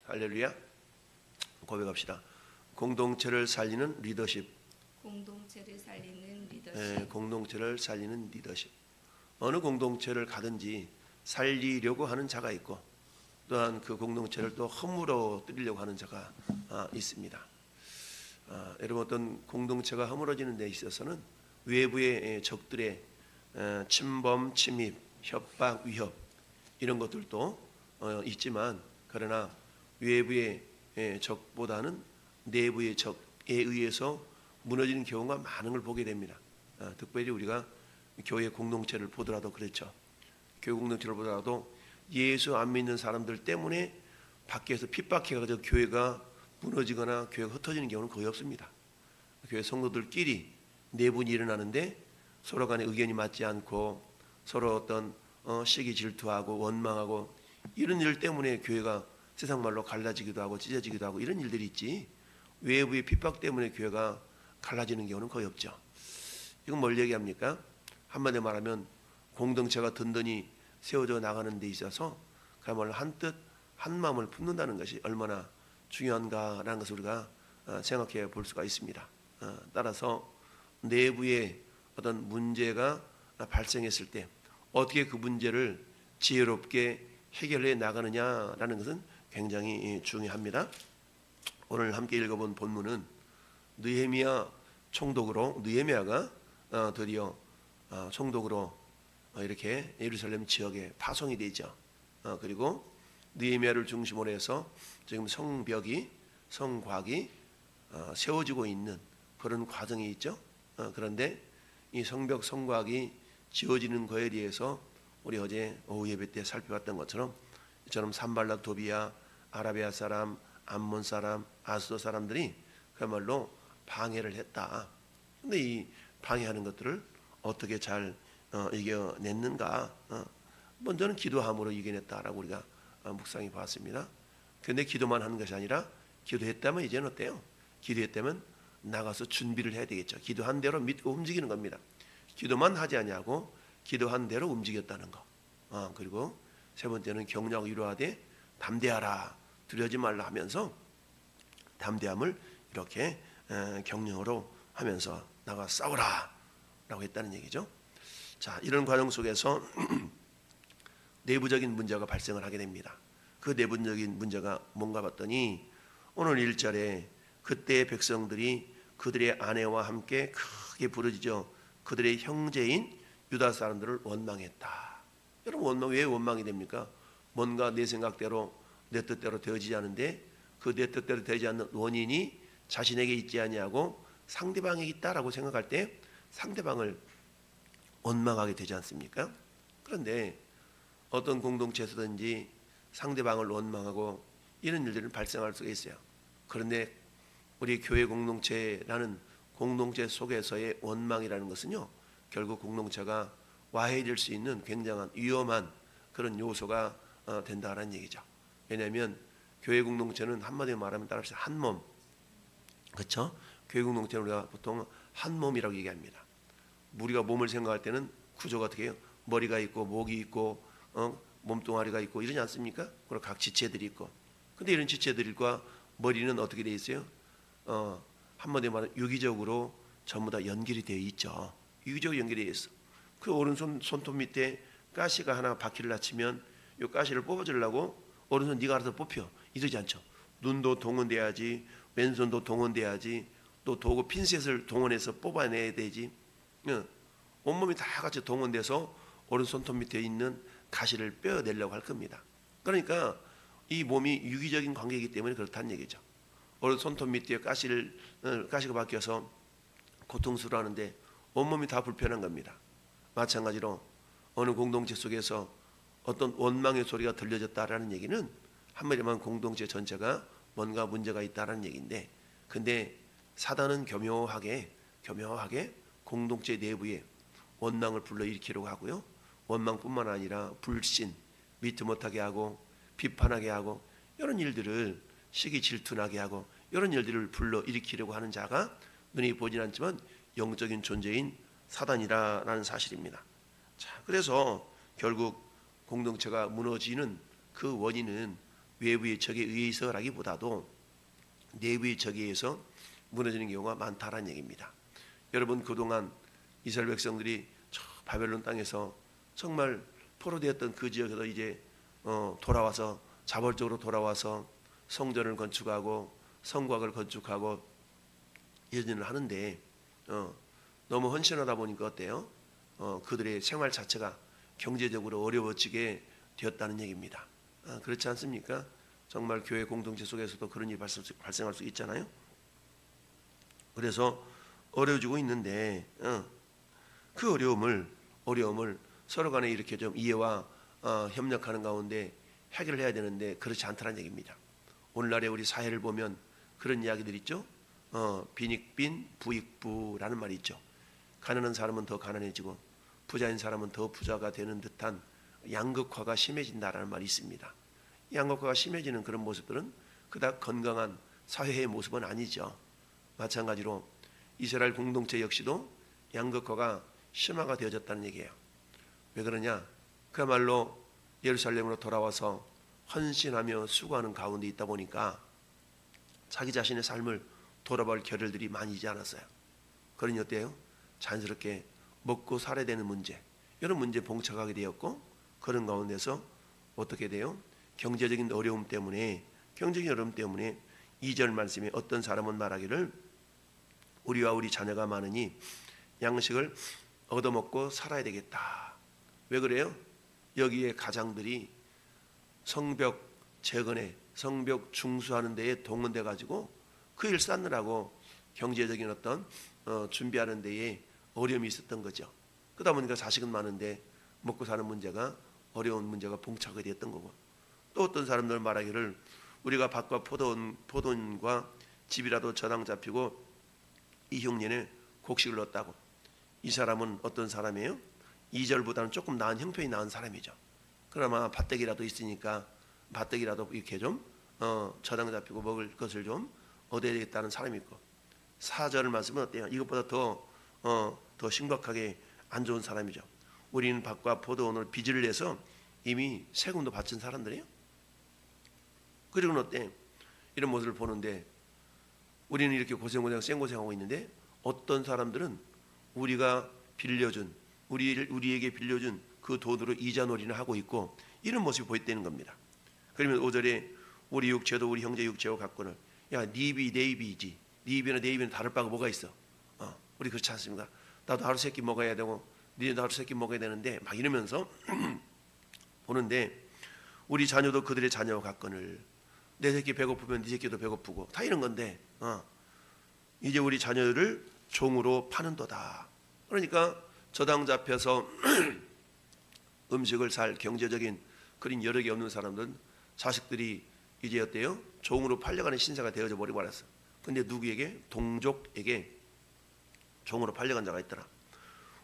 할렐루야. 고백합시다. 공동체를 살리는 리더십. 공동체를 살리는 리더십. 네, 공동체를 살리는 리더십. 어느 공동체를 가든지 살리려고 하는 자가 있고, 또한 그 공동체를 또 허물어뜨리려고 하는 자가 있습니다. 여러분, 어떤 공동체가 허물어지는 데 있어서는 외부의 적들의 침범, 침입, 협박, 위협 이런 것들도 있지만, 그러나 외부의 적보다는 내부의 적에 의해서 무너지는 경우가 많은 걸 보게 됩니다. 특별히 우리가 교회 공동체를 보더라도 그렇죠. 교회 공동체를 보더라도 예수 안 믿는 사람들 때문에 밖에서 핍박해가지고 교회가 무너지거나 교회가 흩어지는 경우는 거의 없습니다. 교회 성도들끼리 내분이 일어나는데 서로 간에 의견이 맞지 않고 서로 어떤 시기 질투하고 원망하고 이런 일 때문에 교회가 세상 말로 갈라지기도 하고 찢어지기도 하고 이런 일들이 있지, 외부의 핍박 때문에 교회가 갈라지는 경우는 거의 없죠. 이건 뭘 얘기합니까? 한마디로 말하면 공동체가 든든히 세워져 나가는 데 있어서 그야말로 한뜻 한마음을 품는다는 것이 얼마나 중요한가라는 것을 우리가 생각해 볼 수가 있습니다. 따라서 내부에 어떤 문제가 발생했을 때 어떻게 그 문제를 지혜롭게 해결해 나가느냐라는 것은 굉장히 중요합니다. 오늘 함께 읽어본 본문은 느헤미야 총독으로, 느헤미야가 드디어 총독으로 이렇게 예루살렘 지역에 파송이 되죠. 그리고 느헤미야를 중심으로 해서 지금 성벽이, 성곽이 세워지고 있는 그런 과정이 있죠. 그런데 이 성벽, 성곽이 지어지는 거에 대해서 우리 어제 오후 예배 때 살펴봤던 것처럼 이처럼 산발락, 도비야, 아라비아 사람, 암몬 사람, 아스도 사람들이 그야말로 방해를 했다. 근데 이 방해하는 것들을 어떻게 잘 이겨냈는가? 먼저는 기도함으로 이겨냈다라고 우리가 묵상해 봤습니다. 근데 기도만 하는 것이 아니라 기도했다면 이제는 어때요? 기도했다면 나가서 준비를 해야 되겠죠. 기도한 대로 믿고 움직이는 겁니다. 기도만 하지 아니하고 기도한 대로 움직였다는 거. 그리고 세 번째는 격려하고 위로하되 담대하라, 두려워하지 말라 하면서 담대함을 이렇게 격려로 하면서 나가 싸우라 라고 했다는 얘기죠. 자, 이런 과정 속에서 내부적인 문제가 발생을 하게 됩니다. 그 내부적인 문제가 뭔가 봤더니 오늘 1절에 그때의 백성들이 그들의 아내와 함께 크게 부르짖어 그들의 형제인 유다 사람들을 원망했다. 여러분, 원망, 왜 원망이 됩니까? 뭔가 내 생각대로 내 뜻대로 되어지지 않은데 그 내 뜻대로 되지 않는 원인이 자신에게 있지 아니하고 상대방에 있다라고 생각할 때 상대방을 원망하게 되지 않습니까? 그런데 어떤 공동체에서든지 상대방을 원망하고 이런 일들은 발생할 수가 있어요. 그런데 우리 교회 공동체라는 공동체 속에서의 원망이라는 것은요, 결국 공동체가 와해될 수 있는 굉장한 위험한 그런 요소가 된다는 얘기죠. 왜냐하면 교회 공동체는 한마디로 말하면 따라합시다. 한 몸. 그렇죠? 교회 공동체는 우리가 보통 한 몸이라고 얘기합니다. 우리가 몸을 생각할 때는 구조가 어떻게 해요? 머리가 있고 목이 있고 몸뚱아리가 있고 이러지 않습니까? 그리고 각 지체들이 있고. 근데 이런 지체들과 머리는 어떻게 되어 있어요? 한마디로 말하면 유기적으로 전부 다 연결이 되어 있죠. 유기적으로 연결이 되어 있어. 그 오른손 손톱 밑에 가시가 하나 바퀴를 낮추면 이 가시를 뽑아주려고 오른손 네가 알아서 뽑혀 이러지 않죠. 눈도 동원돼야지, 왼손도 동원돼야지, 또 도구 핀셋을 동원해서 뽑아내야 되지. 온몸이 다 같이 동원돼서 오른손 손톱 밑에 있는 가시를 빼어내려고 할 겁니다. 그러니까 이 몸이 유기적인 관계이기 때문에 그렇다는 얘기죠. 오른손 손톱 밑에 가시가 바뀌어서 고통스러워하는데 온몸이 다 불편한 겁니다. 마찬가지로 어느 공동체 속에서 어떤 원망의 소리가 들려졌다라는 얘기는 한마디만 공동체 전체가 뭔가 문제가 있다라는 얘기인데, 근데 사단은 교묘하게 공동체 내부에 원망을 불러일으키려고 하고요, 원망뿐만 아니라 불신, 믿지 못하게 하고 비판하게 하고 이런 일들을 시기 질투나게 하고 이런 일들을 불러일으키려고 하는 자가 눈이 보진 않지만 영적인 존재인 사단이라는 사실입니다. 자, 그래서 결국 공동체가 무너지는 그 원인은 외부의 적에 의해서라기보다도 내부의 적에 의해서 무너지는 경우가 많다라는 얘기입니다. 여러분, 그동안 이스라엘 백성들이 저 바벨론 땅에서 정말 포로되었던 그 지역에서 이제 돌아와서 자발적으로 돌아와서 성전을 건축하고 성곽을 건축하고 예전을 하는데 너무 헌신하다 보니까 어때요? 그들의 생활 자체가 경제적으로 어려워지게 되었다는 얘기입니다. 그렇지 않습니까? 정말 교회 공동체 속에서도 그런 일이 발생할 수 있잖아요. 그래서 어려워지고 있는데 그 어려움을 서로 간에 이렇게 좀 이해와 협력하는 가운데 해결을 해야 되는데 그렇지 않다는 얘기입니다. 오늘날의 우리 사회를 보면 그런 이야기들 있죠. 빈익빈 부익부라는 말이 있죠. 가난한 사람은 더 가난해지고 부자인 사람은 더 부자가 되는 듯한 양극화가 심해진다라는 말이 있습니다. 양극화가 심해지는 그런 모습들은 그닥 건강한 사회의 모습은 아니죠. 마찬가지로 이스라엘 공동체 역시도 양극화가 심화가 되어졌다는 얘기예요. 왜 그러냐? 그야말로 예루살렘으로 돌아와서 헌신하며 수고하는 가운데 있다 보니까 자기 자신의 삶을 돌아볼 겨를들이 많이 있지 않았어요. 그러니 어때요? 자연스럽게 먹고 살아야 되는 문제, 이런 문제에 봉착하게 되었고, 그런 가운데서 어떻게 돼요? 경제적인 어려움 때문에 2절 말씀에 어떤 사람은 말하기를 우리와 우리 자녀가 많으니 양식을 얻어먹고 살아야 되겠다. 왜 그래요? 여기에 가장들이 성벽 재건에 성벽 중수하는 데에 동원돼 가지고 그 일 쌓느라고 경제적인 어떤 준비하는 데에 어려움이 있었던 거죠. 그러다 보니까 자식은 많은데 먹고 사는 문제가 어려운 문제가 봉착이 되었던 거고, 또 어떤 사람들은 말하기를 우리가 밭과 포도원과 집이라도 저당 잡히고 이 흉년에 곡식을 얻었다고. 이 사람은 어떤 사람이에요? 2절보다는 조금 나은 형편이 나은 사람이죠. 그나마 밭대기라도 있으니까 밭대기라도 이렇게 좀 저당 잡히고 먹을 것을 좀 얻어야 되겠다는 사람이 있고, 4절 말씀은 어때요? 이것보다 더 심각하게 안 좋은 사람이죠. 우리는 밭과 포도원을 빚을 내서 이미 세금도 바친 사람들이에요. 그리고는 어때? 이런 모습을 보는데 우리는 이렇게 생고생하고 있는데 어떤 사람들은 우리가 빌려준 우리에게 빌려준 그 돈으로 이자놀이를 하고 있고, 이런 모습이 보였다는 겁니다. 그러면 5절에 우리 육체도 우리 형제 육체와 같거늘, 야, 네 입이 내 입이지, 네 입이나 내 입이나 다를 바가 뭐가 있어? 우리 그렇지 않습니까? 나도 하루 세끼 먹어야 되고 니도 하루 세끼 먹어야 되는데 막 이러면서 보는데 우리 자녀도 그들의 자녀와 같거늘, 내 새끼 배고프면 네 새끼도 배고프고 다 이런 건데 이제 우리 자녀를 종으로 파는도다. 그러니까 저당 잡혀서 음식을 살 경제적인 그런 여력이 없는 사람들은 자식들이 이제 어때요? 종으로 팔려가는 신세가 되어져 버리고 말았어. 근데 누구에게? 동족에게 종으로 팔려간 자가 있더라.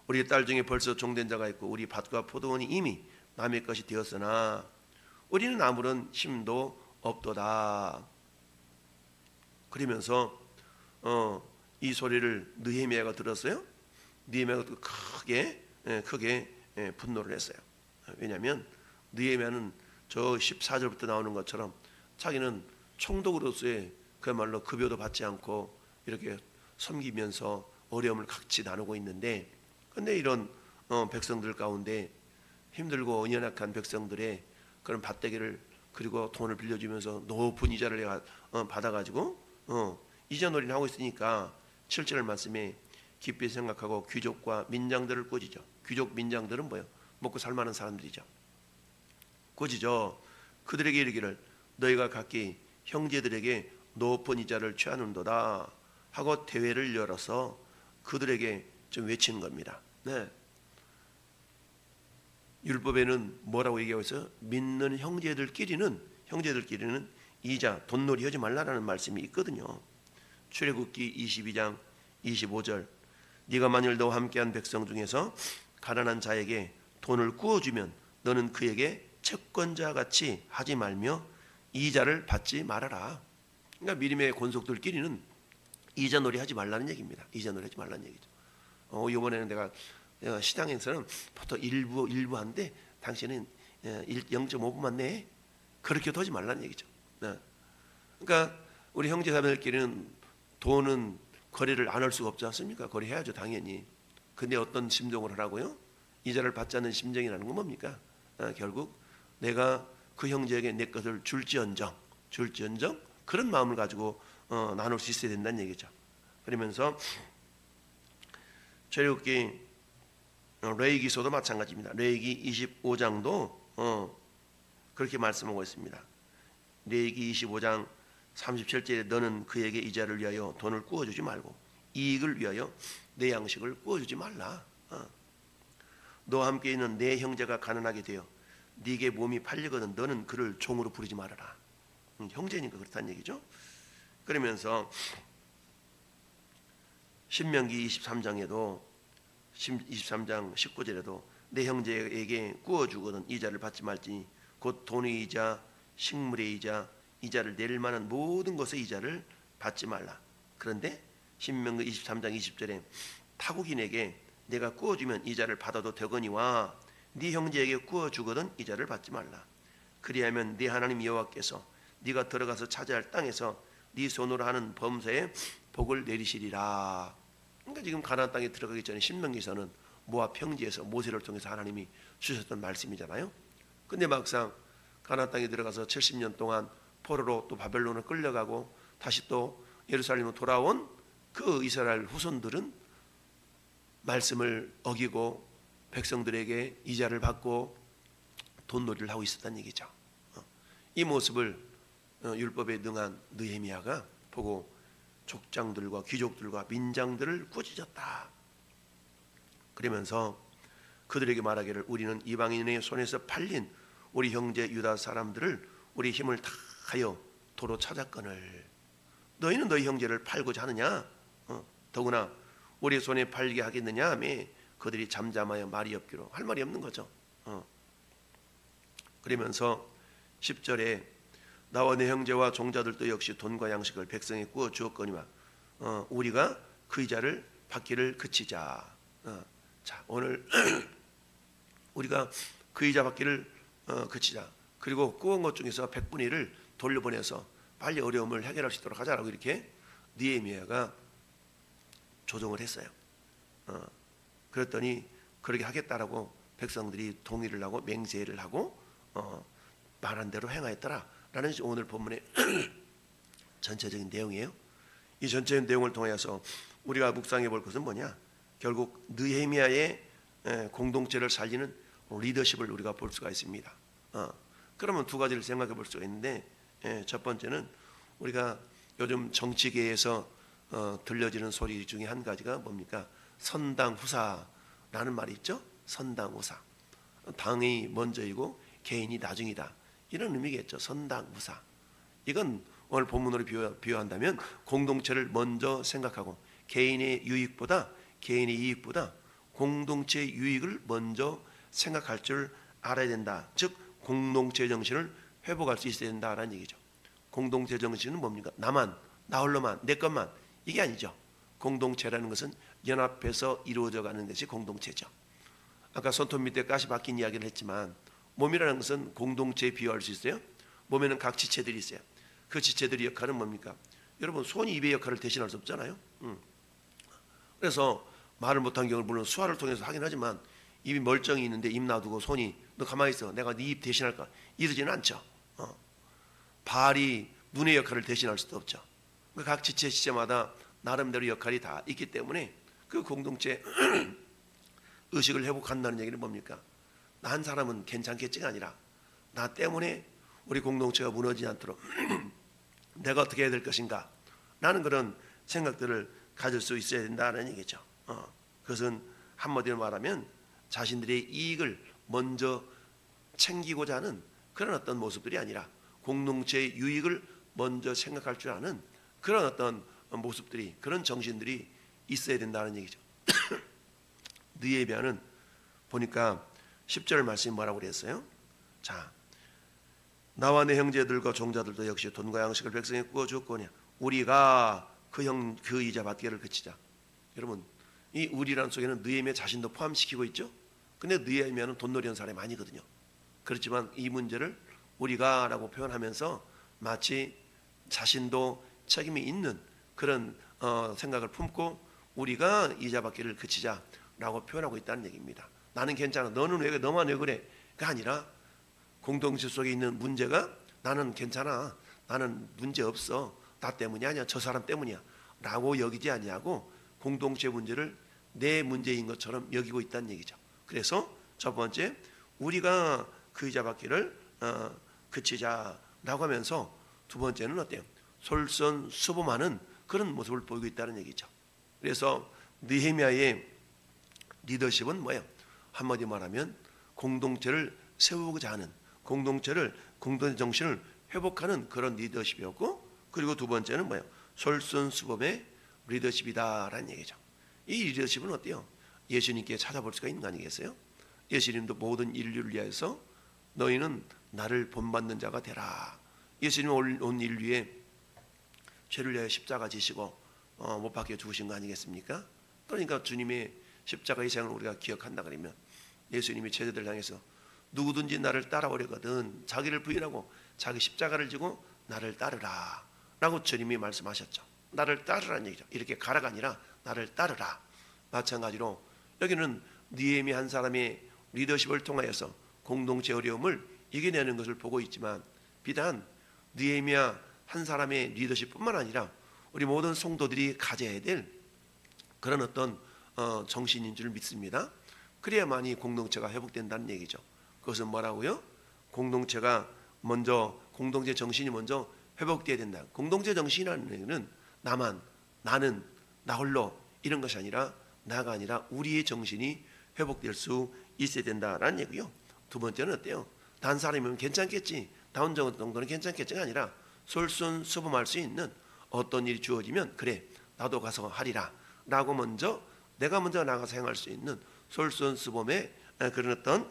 우리 딸 중에 벌써 종된 자가 있고 우리 밭과 포도원이 이미 남의 것이 되었으나 우리는 아무런 힘도 없도다. 그러면서 이 소리를 느헤미야가 들었어요. 느헤미야가 크게 분노를 했어요. 왜냐하면 느헤미야는 저 14절부터 나오는 것처럼 자기는 총독으로서의 그야말로 급여도 받지 않고 이렇게 섬기면서 어려움을 같이 나누고 있는데, 근데 이런 백성들 가운데 힘들고 연약한 백성들의 그런 밭대기를 그리고 돈을 빌려주면서 높은 이자를 받아가지고 이자놀이를 하고 있으니까 7절 말씀에 깊이 생각하고 귀족과 민장들을 꾸짖어. 귀족 민장들은 뭐예요? 먹고 살만한 사람들이죠. 꾸짖어 그들에게 이르기를 너희가 각기 형제들에게 높은 이자를 취하는도다 하고 대회를 열어서 그들에게 좀 외치는 겁니다. 네. 율법에는 뭐라고 얘기하고 있어요? 믿는 형제들끼리는 이자 돈놀이 하지 말라라는 말씀이 있거든요. 출애굽기 22장 25절 네가 만일 너와 함께한 백성 중에서 가난한 자에게 돈을 구워주면 너는 그에게 채권자 같이 하지 말며 이자를 받지 말아라. 그러니까 미림의 권속들끼리는 이자놀이 하지 말라는 얘기입니다. 이자놀이 하지 말라는 얘기죠. 이번에는 내가 시장에서는 보통 일부 한데 당신은 0.5분만 내, 그렇게 하지 말라는 얘기죠. 네. 그러니까 우리 형제자매들끼리는 돈은 거래를 안 할 수가 없지 않습니까? 거래해야죠, 당연히. 근데 어떤 심정을 하라고요? 이자를 받지 않는 심정이라는 건 뭡니까? 결국 내가 그 형제에게 내 것을 줄지언정 그런 마음을 가지고 나눌 수 있어야 된다는 얘기죠. 그러면서 출애굽기 레위기서도 마찬가지입니다. 레위기 25장도 그렇게 말씀하고 있습니다. 레위기 25장 37절에 너는 그에게 이자를 위하여 돈을 구워주지 말고 이익을 위하여 내 양식을 구워주지 말라. 너와 함께 있는 내 형제가 가난하게 되어 네게 몸이 팔리거든 너는 그를 종으로 부르지 말아라. 형제니까 그렇다는 얘기죠. 그러면서 신명기 23장에도 23장 19절에도 내 형제에게 구워주거든 이자를 받지 말지니 곧 돈의 이자 식물의 이자 이자를 내릴 만한 모든 것의 이자를 받지 말라. 그런데 신명기 23장 20절에 타국인에게 내가 구워주면 이자를 받아도 되거니와 네 형제에게 구워주거든 이자를 받지 말라. 그리하면 네 하나님 여호와께서 네가 들어가서 차지할 땅에서 네 손으로 하는 범사에 복을 내리시리라. 그러니까 지금 가나안 땅에 들어가기 전에 신명기서는 모압 평지에서 모세를 통해서 하나님이 주셨던 말씀이잖아요. 근데 막상 가나안 땅에 들어가서 70년 동안 포로로 또 바벨론을 끌려가고 다시 또 예루살렘으로 돌아온 그 이스라엘 후손들은 말씀을 어기고 백성들에게 이자를 받고 돈놀이를 하고 있었다는 얘기죠. 이 모습을 율법에 능한 느헤미야가 보고 족장들과 귀족들과 민장들을 꾸짖었다. 그러면서 그들에게 말하기를 우리는 이방인의 손에서 팔린 우리 형제 유다 사람들을 우리 힘을 다하여 도로 찾았거늘 너희는 너희 형제를 팔고자 하느냐? 더구나 우리 손에 팔게 하겠느냐 하며 그들이 잠잠하여 말이 없기로 할 말이 없는 거죠. 그러면서 10절에 나와 내 형제와 종자들도 역시 돈과 양식을 백성에 구워 주었거니와 우리가 그 이자를 받기를 그치자. 자, 오늘 우리가 그 이자 받기를 그치자. 그리고 구운 것 중에서 100분의 1을 돌려보내서 빨리 어려움을 해결할 수 있도록 하자라고 이렇게 느헤미야가 조정을 했어요. 그랬더니 그렇게 하겠다라고 백성들이 동의를 하고 맹세를 하고 말한 대로 행하였더라라는 오늘 본문의 전체적인 내용이에요. 이 전체적인 내용을 통해서 우리가 묵상해 볼 것은 뭐냐? 결국 느헤미야의 공동체를 살리는 리더십을 우리가 볼 수가 있습니다. 그러면 두 가지를 생각해 볼 수가 있는데 첫 번째는 우리가 요즘 정치계에서 들려지는 소리 중에 한 가지가 뭡니까? 선당후사라는 말이 있죠. 선당후사. 당이 먼저이고 개인이 나중이다. 이런 의미겠죠. 선당후사. 이건 오늘 본문으로 비유한다면 공동체를 먼저 생각하고 개인의 유익보다 공동체의 유익을 먼저 생각할 줄 알아야 된다. 즉 공동체 정신을 회복할 수 있어야 된다라는 얘기죠. 공동체 정신은 뭡니까? 나만, 나 홀로만, 내 것만 이게 아니죠. 공동체라는 것은 연합해서 이루어져 가는 것이 공동체죠. 아까 손톱 밑에 가시 박힌 이야기를 했지만 몸이라는 것은 공동체에 비유할 수 있어요. 몸에는 각 지체들이 있어요. 그 지체들의 역할은 뭡니까? 여러분 손이 입의 역할을 대신할 수 없잖아요. 그래서 말을 못한 경우는 물론 수화를 통해서 하긴 하지만 입이 멀쩡히 있는데 입 놔두고 손이 너 가만히 있어 내가 네 입 대신할까 이러지는 않죠. 발이 눈의 역할을 대신할 수도 없죠. 각 지체마다 나름대로 역할이 다 있기 때문에 그 공동체 의식을 회복한다는 얘기는 뭡니까? 나 한 사람은 괜찮겠지가 아니라 나 때문에 우리 공동체가 무너지지 않도록 내가 어떻게 해야 될 것인가 라는 그런 생각들을 가질 수 있어야 된다는 얘기죠. 그것은 한마디로 말하면 자신들의 이익을 먼저 챙기고자 하는 그런 어떤 모습들이 아니라 공동체의 유익을 먼저 생각할 줄 아는 그런 어떤 모습들이 그런 정신들이 있어야 된다는 얘기죠. 느헤미야는 보니까 10절 말씀이 뭐라고 그랬어요? 자, 나와 내 형제들과 종자들도 역시 돈과 양식을 백성에 구워 주었거냐 우리가 그 이자 받기를 그치자. 여러분 이 우리라는 속에는 느헤미야 자신도 포함시키고 있죠. 근데 느헤미야는 돈놀이 하는 사람이 아니거든요. 그렇지만 이 문제를 우리가 라고 표현하면서 마치 자신도 책임이 있는 그런 생각을 품고 우리가 이자 받기를 그치자라고 표현하고 있다는 얘기입니다. 나는 괜찮아, 너는 왜 너만 왜 그래?가 아니라 공동체 속에 있는 문제가 나는 괜찮아, 나는 문제 없어, 나 때문이 아니야, 저 사람 때문이야 라고 여기지 아니하고 공동체 문제를 내 문제인 것처럼 여기고 있다는 얘기죠. 그래서 첫 번째, 우리가 그 이자 받기를 그치자라고 하면서 두 번째는 어때요? 솔선수범하는 그런 모습을 보이고 있다는 얘기죠. 그래서 느헤미야의 리더십은 뭐예요? 한마디 말하면 공동체를 세우고자 하는, 공동체 정신을 회복하는 그런 리더십이었고, 그리고 두 번째는 뭐예요? 솔선수범의 리더십이다라는 얘기죠. 이 리더십은 어때요? 예수님께 찾아볼 수가 있는 거 아니겠어요? 예수님도 모든 인류를 위해서 너희는 나를 본받는 자가 되라. 예수님은 온 인류에 죄를 위하여 십자가 지시고 못 박혀 죽으신 거 아니겠습니까? 그러니까 주님의 십자가의 생을 우리가 기억한다 그러면 예수님이 제자들 향해서 누구든지 나를 따라오려거든 자기를 부인하고 자기 십자가를 지고 나를 따르라 라고 주님이 말씀하셨죠. 나를 따르라는 얘기죠. 이렇게 가라가 아니라 나를 따르라. 마찬가지로 여기는 느헤미야 한 사람의 리더십을 통하여서 공동체 어려움을 이겨내는 것을 보고 있지만, 비단 느헤미야 한 사람의 리더십뿐만 아니라 우리 모든 성도들이 가져야 될 그런 어떤 정신인 줄 믿습니다. 그래야만이 공동체가 회복된다는 얘기죠. 그것은 뭐라고요? 공동체가 먼저, 공동체 정신이 먼저 회복돼야 된다. 공동체 정신이라는 얘기는 나만, 나는, 나 홀로 이런 것이 아니라, 나가 아니라 우리의 정신이 회복될 수 있어야 된다라는 얘기요. 두 번째는 어때요? 단 사람이면 괜찮겠지, 다운 정도는 괜찮겠지가 아니라 솔선수범할 수 있는 어떤 일이 주어지면 그래 나도 가서 하리라 라고 먼저 내가 먼저 나가서 행할 수 있는 솔선수범의 그런 어떤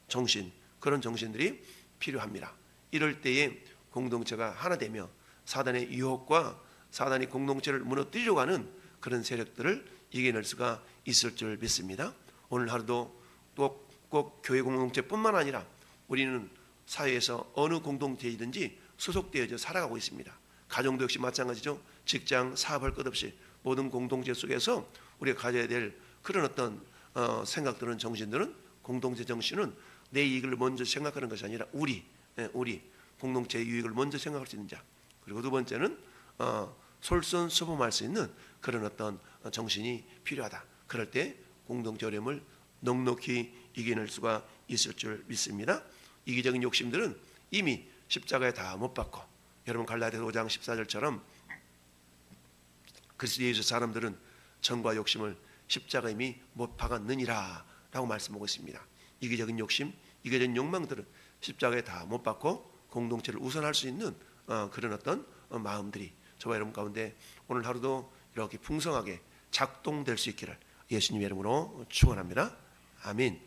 정신, 그런 정신들이 필요합니다. 이럴 때에 공동체가 하나 되며 사단의 유혹과 사단이 공동체를 무너뜨리려고 하는 그런 세력들을 이겨낼 수가 있을 줄 믿습니다. 오늘 하루도 꼭 교회 공동체뿐만 아니라 우리는 사회에서 어느 공동체이든지 소속되어져 살아가고 있습니다. 가정도 역시 마찬가지죠. 직장, 사업할 것 없이 모든 공동체 속에서 우리가 가져야 될 그런 어떤 생각들은, 정신들은, 공동체 정신은 내 이익을 먼저 생각하는 것이 아니라 우리 공동체의 유익을 먼저 생각할 수 있는 자. 그리고 두 번째는 솔선수범할 수 있는 그런 어떤 정신이 필요하다. 그럴 때 공동체 어려움을 넉넉히 이겨낼 수가 있을 줄 믿습니다. 이기적인 욕심들은 이미 십자가에 다 못 박고, 여러분 갈라디아서 5장 14절처럼 그리스도 예수 사람들은 정과 욕심을 십자가에 이미 못 박았느니라 라고 말씀하고 있습니다. 이기적인 욕심, 이기적인 욕망들은 십자가에 다 못 박고 공동체를 우선할 수 있는 그런 어떤 마음들이 저와 여러분 가운데 오늘 하루도 이렇게 풍성하게 작동될 수 있기를 예수님의 이름으로 축원합니다. 아멘.